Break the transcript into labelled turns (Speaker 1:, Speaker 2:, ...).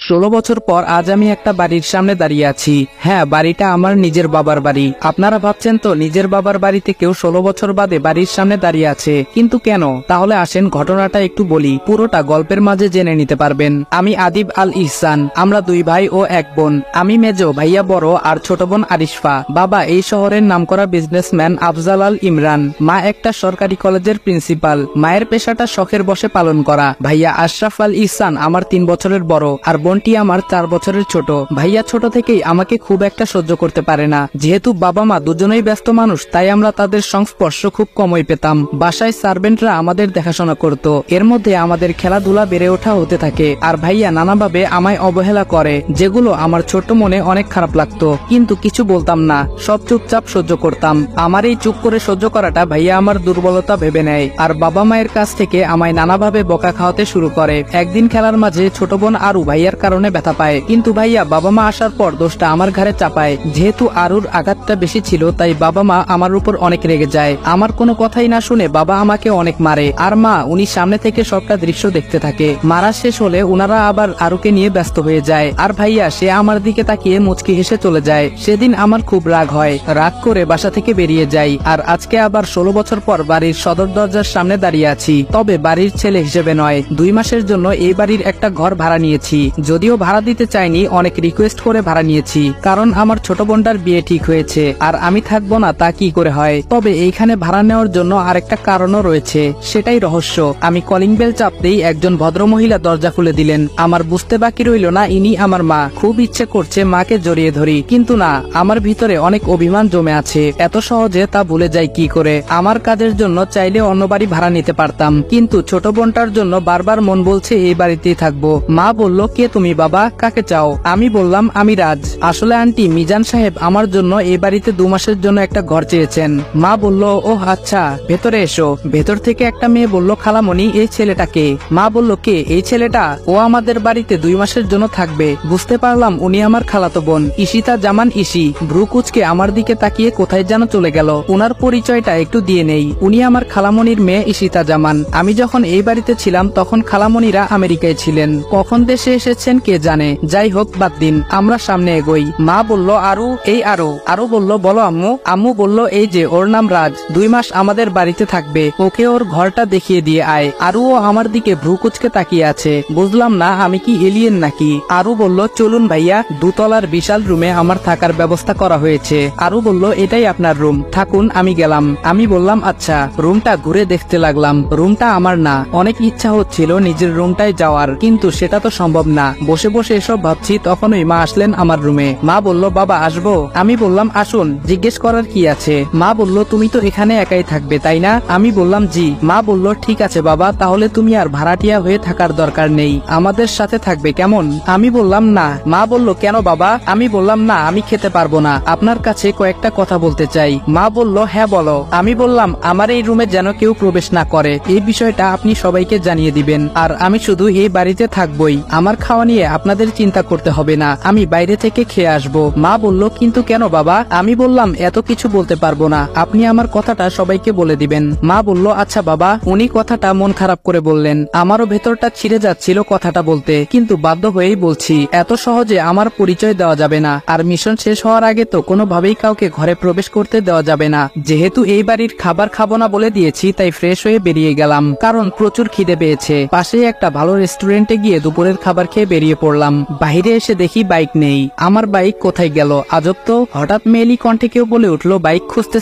Speaker 1: 16 বছর পর আজ আমি একটা বাড়ির সামনে দাঁড়িয়ে আছি। হ্যাঁ, বাড়িটা আমার নিজের বাবার বাড়ি। আপনারা ভাবছেন তো নিজের বাবার বাড়িতে কেউ 16 বছর বাদে বাড়ির সামনে দাঁড়িয়ে আছে, কিন্তু কেন? তাহলে আসেন ঘটনাটা একটু বলি, পুরোটা গল্পের মাঝে জেনে নিতে পারবেন। আমি আদিব আল ইহসান, আমরা দুই ভাই ও এক বোন। আমি মেজো, ভাইয়া বড় আর ছোট বোন আরিশফা। বাবা এই শহরের নামকরা বিজনেসম্যান আফজাল আল ইমরান। মা একটা সরকারি কলেজের প্রিন্সিপাল। মায়ের পেশাটা শখের বশে পালন করা। ভাইয়া আশরাফ আল ইহসান আমার 3 বছরের বড় আর বোনটি আমার 4 বছরের ছোট। ভাইয়া ছোট থেকেই আমাকে খুব একটা সহ্য করতে পারে না। যেহেতু বাবা মা দুজনেই ব্যস্ত মানুষ, তাই আমরা তাদের সংস্পর্শ খুব কমই পেতাম। বাসায় সার্ভেন্টরা আমাদের দেখাশোনা করত। এর মধ্যে আমাদের খেলাধুলা বেড়ে ওঠা হতে থাকে। আর ভাইয়া নানাভাবে আমায় অবহেলা করে, যেগুলো আমার ছোট মনে অনেক খারাপ লাগতো, কিন্তু কিছু বলতাম না, সব চুপচাপ সহ্য করতাম। আমার এই চুপ করে সহ্য করাটা ভাইয়া আমার দুর্বলতা ভেবে নেয় আর বাবা মায়ের কাছ থেকে আমায় নানাভাবে বকা খাওয়াতে শুরু করে। একদিন খেলার মাঝে ছোট বোন আরু ভাইয়ার কারণে ব্যথা পায়, কিন্তু ভাইয়া বাবা মা আসার পর দোষটা আমার ঘাড়ে চাপায়। যেহেতু আরুর আঘাতটা বেশি ছিল, তাই বাবা মা আমার উপর অনেক রেগে যায়। আমার কোনো কথাই না শুনে বাবা আমাকে অনেক মারে, আর মা উনি সামনে থেকে সবটা দৃশ্য দেখতে থাকে। মারা শেষ হলে উনারা আবার আরুকে নিয়ে ব্যস্ত হয়ে যায়, আর ভাইয়া সে আমার দিকে তাকিয়ে মুচকি হেসে চলে যায়। সেদিন আমার খুব রাগ হয়, রাগ করে বাসা থেকে বেরিয়ে যাই। আর আজকে আবার 16 বছর পর বাড়ির সদর দরজার সামনে দাঁড়িয়ে আছি, তবে বাড়ির ছেলে হিসেবে নয়। 2 মাসের জন্য এই বাড়ির একটা ঘর ভাড়া নিয়েছি। যদিও ভাড়া দিতে চাইনি, অনেক রিকোয়েস্ট করে ভাড়া নিয়েছি, কারণ আমার ছোট বোনটার বিয়ে ঠিক হয়েছে আর আমি থাকবো না তা কি করে হয়। তবে এইখানে ভাড়া নেওয়ার জন্য আরেকটা কারণও রয়েছে, সেটাই রহস্য। আমি কলিং বেল চাপতেই একজন ভদ্রমহিলা দরজা খুলে দিলেন। আমার বুঝতে বাকি রইল না ইনি আমার মা। খুব ইচ্ছে করছে মাকে জড়িয়ে ধরি, কিন্তু না, আমার ভিতরে অনেক অভিমান জমে আছে। এত সহজে তা ভুলে যাই কি করে? আমার কাজের জন্য চাইলে অন্য বাড়ি ভাড়া নিতে পারতাম, কিন্তু ছোট বোনটার জন্য বারবার মন বলছে এই বাড়িতেই থাকবো। মা বলল, কে তুমি বাবা, কাকে চাও? আমি বললাম, আমি রাজ। আসলে আন্টি, মিজান সাহেব আমার জন্য এই বাড়িতে 2 মাসের জন্য একটা ঘর চেয়েছেন। মা বলল, ও আচ্ছা, ভেতরে এসো। ভেতর থেকে একটা মেয়ে বলল, খালামণি এই ছেলেটাকে। মা বলল, কে এই ছেলেটা? ও আমাদের বাড়িতে 2 মাসের জন্য থাকবে। বুঝতে পারলাম উনি আমার খালাতো বোন, ঈশিতা জামান ঈশি। ভ্রু কুচকে আমার দিকে তাকিয়ে কোথায় যেন চলে গেল। উনার পরিচয়টা একটু দিয়ে নেই। উনি আমার খালামণির মেয়ে ঈশিতা জামান। আমি যখন এই বাড়িতে ছিলাম তখন খালামণিরা আমেরিকায় ছিলেন, কখন দেশে এসেছেন কে জানে। যাই হোক, বাদ দিন, আমরা সামনে এগোই। মা বলল, আরু, এই আরু। আরু বলল, বলো আম্মু। আম্মু বলল, এই যে ওর নাম রাজ, 2 মাস আমাদের বাড়িতে থাকবে, ওকে ওর ঘরটা দেখিয়ে দিয়ে আয়। আরুও আমার দিকে ভ্রু কুচকে তাকিয়ে আছে। বুঝলাম না আমি কি এলিয়েন নাকি। আরু বলল, চলুন ভাইয়া, 2 তলার বিশাল রুমে আমার থাকার ব্যবস্থা করা হয়েছে। আরু বলল, এটাই আপনার রুম, থাকুন, আমি গেলাম। আমি বললাম, আচ্ছা। রুমটা ঘুরে দেখতে লাগলাম। রুমটা আমার না। অনেক ইচ্ছা হচ্ছিল নিজের রুমটায় যাওয়ার, কিন্তু সেটা তো সম্ভব না। বসে বসে এসব ভাবছি, তখনই মা আসলেন আমার রুমে। মা বলল, বাবা আসবো? আমি বললাম, আসুন, জিজ্ঞেস করার কি আছে? মা বলল, তুমি তো এখানে একাই থাকবে তাই না? আমি বললাম, জি। মা বলল, ঠিক আছে বাবা, তাহলে তুমি আর ভাড়াটিয়া হয়ে থাকার দরকার নেই, আমাদের সাথে থাকবে, কেমন? আমি বললাম, না। মা বলল, কেন বাবা? আমি বললাম, না, আমি খেতে পারবো না, আপনার কাছে কয়েকটা কথা বলতে চাই। মা বলল, হ্যাঁ বলো। আমি বললাম, আমার এই রুমে যেন কেউ প্রবেশ না করে, এই বিষয়টা আপনি সবাইকে জানিয়ে দিবেন। আর আমি শুধু এই বাড়িতে থাকবই, আমার খাওয়া নিয়ে আপনাদের চিন্তা করতে হবে না, আমি বাইরে থেকে খেয়ে আসবো। মা বলল, কিন্তু কেন বাবা? আমি বললাম, এত কিছু বলতে পারবো না, আপনি আমার কথাটা সবাইকে বলে দিবেন। মা বলল, আচ্ছা বাবা। উনি কথাটা মন খারাপ করে বললেন। আমারও ভেতরটা ছিঁড়ে যাচ্ছিল কথাটা বলতে, কিন্তু বাধ্য হয়েই বলছি। এত সহজে আমার পরিচয় দেওয়া যাবে না, আর মিশন শেষ হওয়ার আগে তো কোনোভাবেই কাউকে ঘরে প্রবেশ করতে দেওয়া যাবে না। যেহেতু এই বাড়ির খাবার খাবো না বলে দিয়েছি, তাই ফ্রেশ হয়ে বেরিয়ে গেলাম, কারণ প্রচুর খিদে পেয়েছে। পাশেই একটা ভালো রেস্টুরেন্টে গিয়ে দুপুরের খাবার খেয়ে বেরিয়ে পড়লাম। বাইরে এসে দেখি বাইক নেই। আমার বাইক কোথায় গেল? আজব তো। হঠাৎ মেয়েলি কণ্ঠে কেউ বলে উঠলো, বাইক খুঁজতে